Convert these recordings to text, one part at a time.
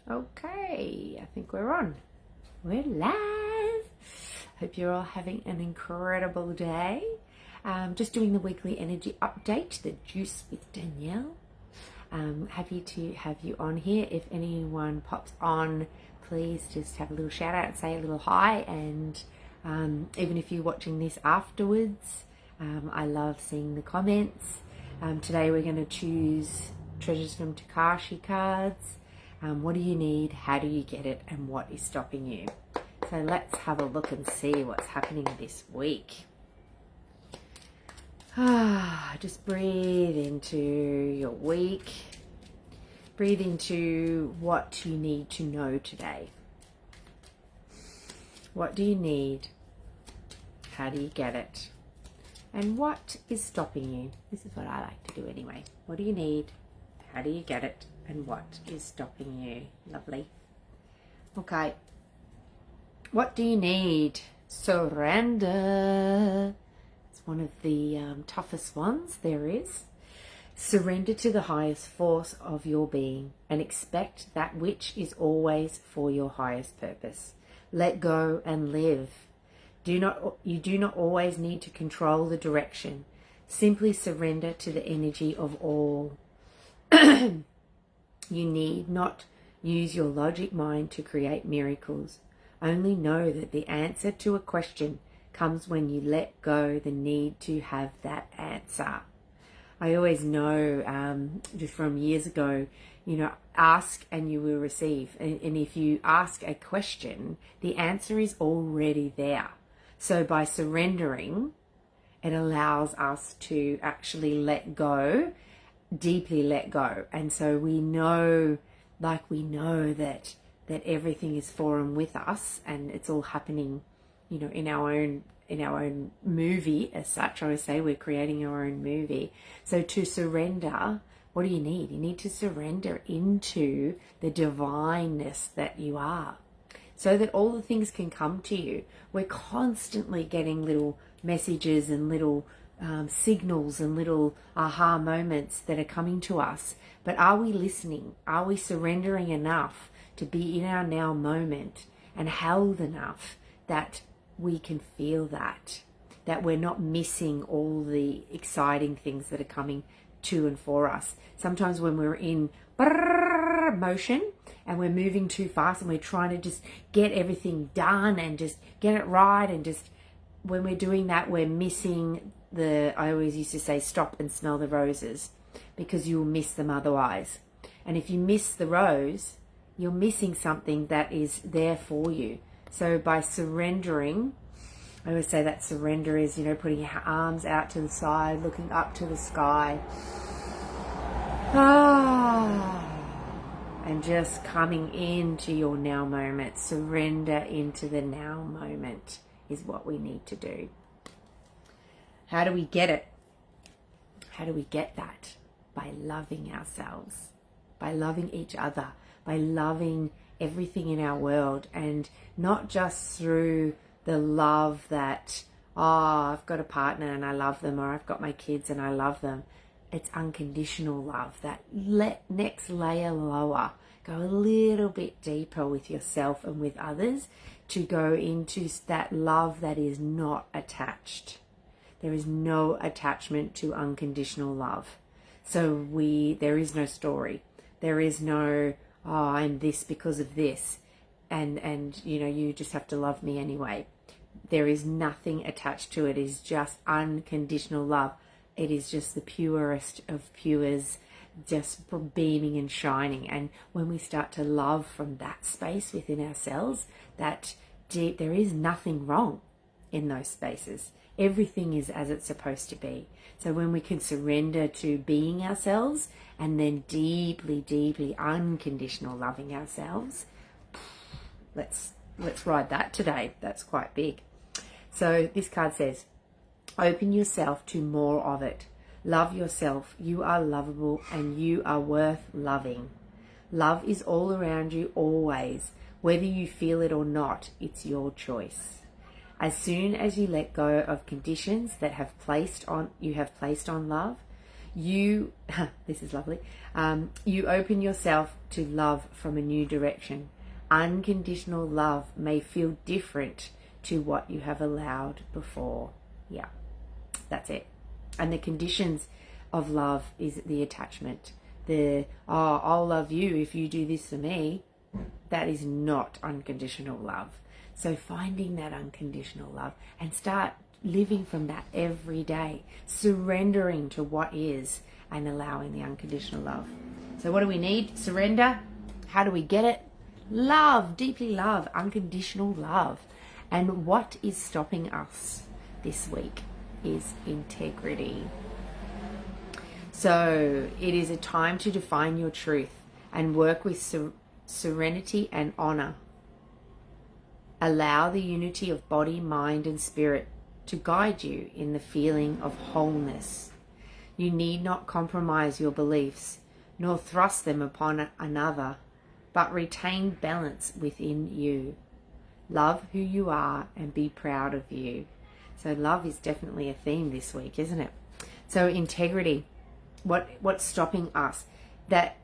Okay, I think we're on. We're live. Hope you're all having an incredible day. Just doing the weekly energy update, the juice with Danielle. Happy to have you on here. If anyone pops on, please just have a little shout out and say a little hi. And even if you're watching this afterwards, I love seeing the comments. Today we're going to choose treasures from Takashi cards. What do you need? How do you get it? And what is stopping you? So let's have a look and see what's happening this week. Just breathe into your week. Breathe into what you need to know today. What do you need? How do you get it? And what is stopping you? This is what I like to do anyway. What do you need? How do you get it? And what is stopping you? Lovely. Okay. What do you need? Surrender. It's one of the toughest ones there is. Surrender to the highest force of your being and expect that which is always for your highest purpose. Let go and live. You do not always need to control the direction. Simply surrender to the energy of all. You need not use your logic mind to create miracles. Only know that the answer to a question comes when you let go the need to have that answer. I always know, just from years ago, ask and you will receive. And if you ask a question, the answer is already there. So by surrendering, it allows us to actually let go, deeply let go. And so we know that everything is for and with us, and it's all happening, in our own movie as such. I always say we're creating our own movie. So to surrender, what do you need? You need to surrender into the divineness that you are, so that all the things can come to you. We're constantly getting little messages and little signals and little aha moments that are coming to us. But are we listening? Are we surrendering enough to be in our now moment and held enough that we can feel that we're not missing all the exciting things that are coming to and for us? Sometimes when we're in motion and we're moving too fast and we're trying to just get everything done and just get it right, and just when we're doing that, we're missing I always used to say, stop and smell the roses, because you'll miss them otherwise. And if you miss the rose, you're missing something that is there for you. So by surrendering, I always say that surrender is, putting your arms out to the side, looking up to the sky. And just coming into your now moment. Surrender into the now moment is what we need to do. How do we get it? How do we get that? By loving ourselves, by loving each other, by loving everything in our world, and not just through the love that, I've got a partner and I love them, or I've got my kids and I love them. It's unconditional love, that next layer lower. Go a little bit deeper with yourself and with others to go into that love that is not attached. There is no attachment to unconditional love. So there is no story. There is no, I'm this because of this. And you just have to love me anyway. There is nothing attached to it. It is just unconditional love. It is just the purest of pures, just beaming and shining. And when we start to love from that space within ourselves, that deep, there is nothing wrong in those spaces. Everything is as it's supposed to be. So when we can surrender to being ourselves and then deeply, deeply unconditional loving ourselves, let's ride that today. That's quite big. So this card says, open yourself to more of it. Love yourself. You are lovable and you are worth loving. Love is all around you always. Whether you feel it or not, it's your choice. As soon as you let go of conditions that you have placed on love, You, this is lovely, you open yourself to love from a new direction. Unconditional love may feel different to what you have allowed before. Yeah, that's it. And the conditions of love is the attachment. I'll love you if you do this for me. That is not unconditional love. So finding that unconditional love and start living from that every day, surrendering to what is and allowing the unconditional love. So what do we need? Surrender. How do we get it? Love, deeply love, unconditional love. And what is stopping us this week is integrity. So it is a time to define your truth and work with serenity and honor. Allow the unity of body, mind, and spirit to guide you in the feeling of wholeness. You need not compromise your beliefs, nor thrust them upon another, but retain balance within you. Love who you are and be proud of you. So love is definitely a theme this week, isn't it? So integrity, what's stopping us? That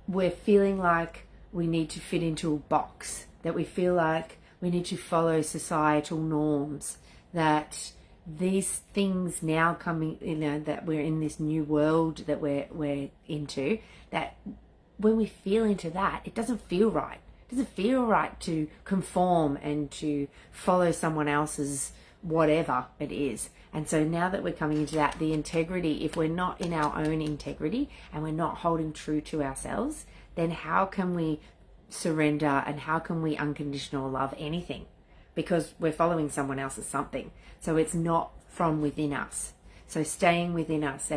we're feeling like we need to fit into a box, that we feel like we need to follow societal norms, that these things now coming, that we're in this new world that we're into, that when we feel into that, it doesn't feel right. It doesn't feel right to conform and to follow someone else's whatever it is. And so now that we're coming into that, the integrity, if we're not in our own integrity and we're not holding true to ourselves, then how can we surrender and how can we unconditional love anything? Because we're following someone else's something. So it's not from within us. So staying within us,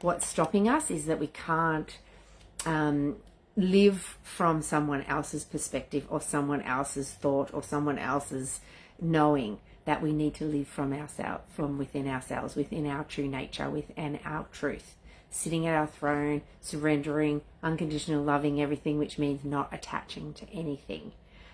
what's stopping us is that we can't live from someone else's perspective or someone else's thought or someone else's knowing. That we need to live from within ourselves, within our true nature, within our truth. Sitting at our throne, surrendering, unconditional loving everything, which means not attaching to anything.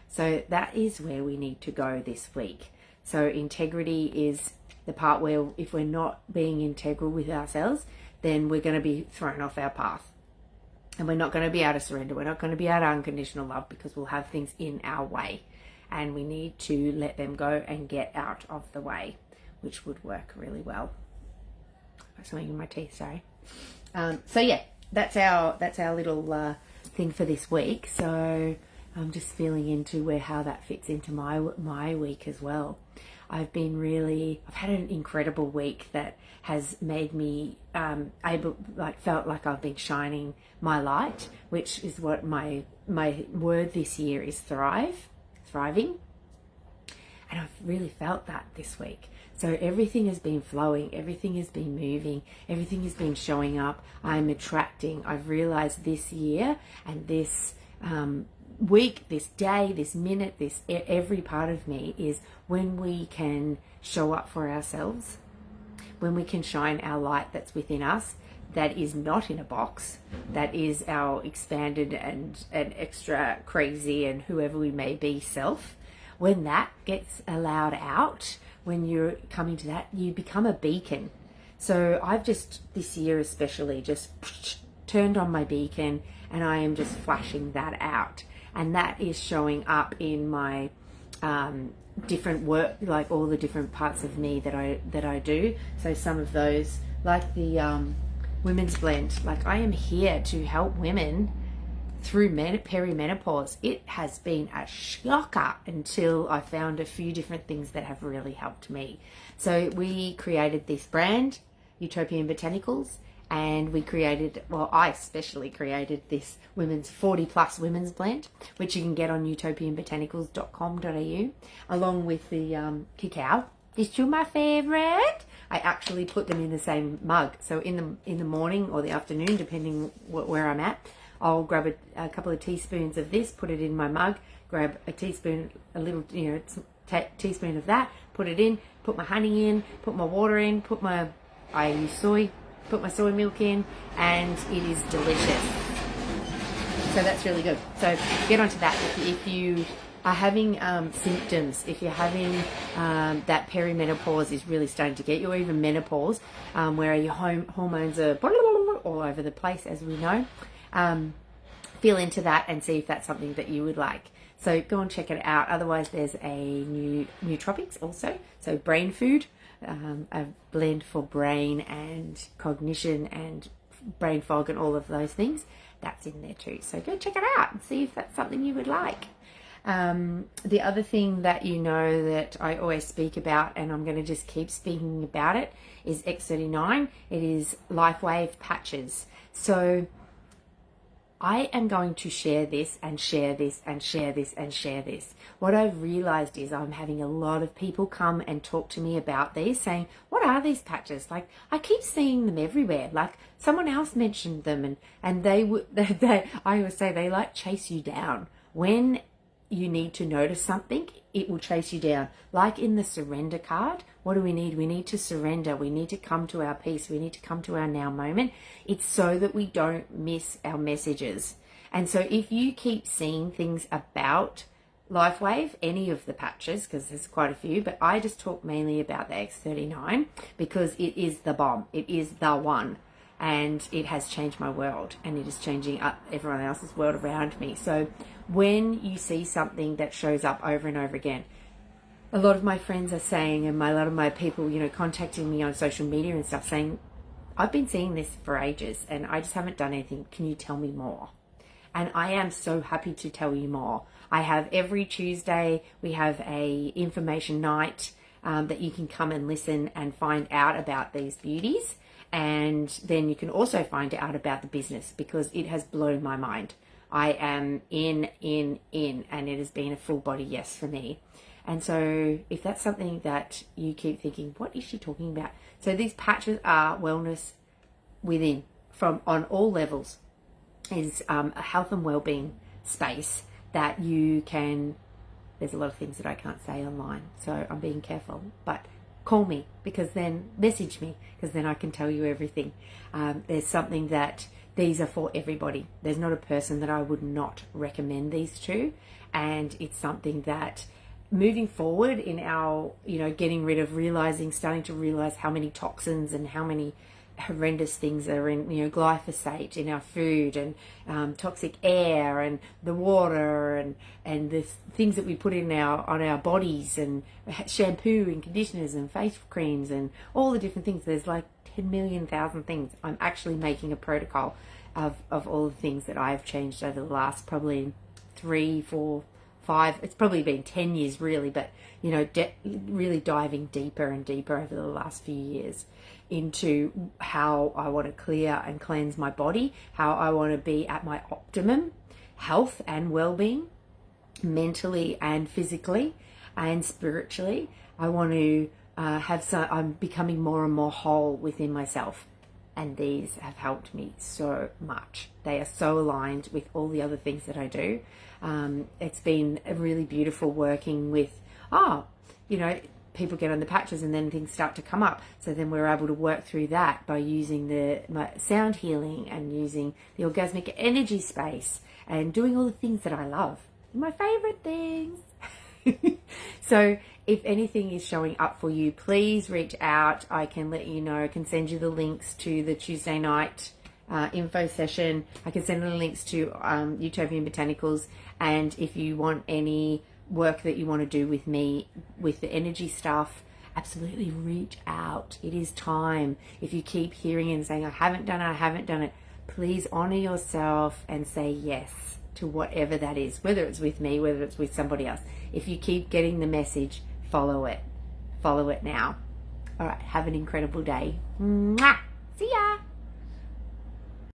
So that is where we need to go this week. So integrity is the part where if we're not being integral with ourselves, then we're going to be thrown off our path. And we're not going to be able to surrender. We're not going to be able to unconditional love because we'll have things in our way. And we need to let them go and get out of the way, which would work really well. Got something in my teeth, sorry. So yeah, that's our little thing for this week. So I'm just feeling into how that fits into my week as well. I've had an incredible week that has made me felt like I've been shining my light, which is what my word this year is thriving. And I've really felt that this week. So everything has been flowing, everything has been moving, everything has been showing up. I'm attracting. I've realized this year and this week, this day, this minute, every part of me is when we can show up for ourselves, when we can shine our light that's within us, that is not in a box, that is our expanded and extra crazy and whoever we may be self. When that gets allowed out, when you're coming to that, you become a beacon. So I've just, this year especially, just turned on my beacon and I am just flashing that out. And that is showing up in my different work, like all the different parts of me that I do. So some of those, like the women's blend, like I am here to help women through perimenopause. It has been a shocker until I found a few different things that have really helped me. So we created this brand, Utopian Botanicals, and I especially created this 40 plus women's blend, which you can get on utopianbotanicals.com.au, along with the cacao. These two are my favorite. I actually put them in the same mug. So in the morning or the afternoon, depending where I'm at, I'll grab a couple of teaspoons of this, put it in my mug, grab a teaspoon, teaspoon of that, put it in, put my honey in, put my water in, I use soy, put my soy milk in, and it is delicious. So that's really good. So get onto that if you are having symptoms, if you're having that perimenopause is really starting to get you, or even menopause, where your hormones are all over the place, as we know, feel into that and see if that's something that you would like. So go and check it out. Otherwise, there's a new nootropics also. So brain food, a blend for brain and cognition and brain fog and all of those things. That's in there too. So go check it out and see if that's something you would like. The other thing that you know that I always speak about, and I'm going to just keep speaking about it, is X39. It is LifeWave patches. So I am going to share this and share this and share this and share this. What I've realized is I'm having a lot of people come and talk to me about these, saying, what are these patches? Like, I keep seeing them everywhere. Like, someone else mentioned them, and they would, I always say they like chase you down. When you need to notice something, it will chase you down. Like in the surrender card, what do we need? We need to surrender. We need to come to our peace. We need to come to our now moment. It's so that we don't miss our messages. And so if you keep seeing things about LifeWave, any of the patches, because there's quite a few, but I just talk mainly about the X39 because it is the bomb. It is the one. And it has changed my world, and it is changing up everyone else's world around me. So when you see something that shows up over and over again, a lot of my friends are saying, and a lot of my people, contacting me on social media and stuff, saying, I've been seeing this for ages and I just haven't done anything. Can you tell me more? And I am so happy to tell you more. I have every Tuesday, we have a information night that you can come and listen and find out about these beauties. And then you can also find out about the business, because it has blown my mind. I am in, and it has been a full body yes for me. And so if that's something that you keep thinking, what is she talking about? So these patches are wellness within, on all levels, is a health and well-being space that you can, there's a lot of things that I can't say online, so I'm being careful, but call me, because then message me, because then I can tell you everything. There's something that these are for everybody. There's not a person that I would not recommend these to. And it's something that moving forward in our, getting rid of starting to realize how many toxins and how many horrendous things are in, glyphosate in our food, and toxic air, and the water, and the things that we put on our bodies, and shampoo and conditioners and face creams and all the different things. There's like 10 million thousand things. I'm actually making a protocol of all the things that I've changed over the last probably 3, 4, 5, it's probably been 10 years really, but really diving deeper and deeper over the last few years into how I want to clear and cleanse my body, how I want to be at my optimum health and well-being, mentally and physically and spiritually. I want to I'm becoming more and more whole within myself. And these have helped me so much. They are so aligned with all the other things that I do. It's been really beautiful working with, people get on the patches and then things start to come up. So then we're able to work through that by using my sound healing and using the orgasmic energy space and doing all the things that I love. My favorite things. So if anything is showing up for you, please reach out. I can let you know. I can send you the links to the Tuesday night info session. I can send you the links to Utopian Botanicals. And if you want any work that you want to do with me with the energy stuff, absolutely reach out. It is time. If you keep hearing and saying, I haven't done it, please honor yourself and say yes to whatever that is, whether it's with me, whether it's with somebody else. If you keep getting the message, follow it now. All right, have an incredible day. Mwah! See ya.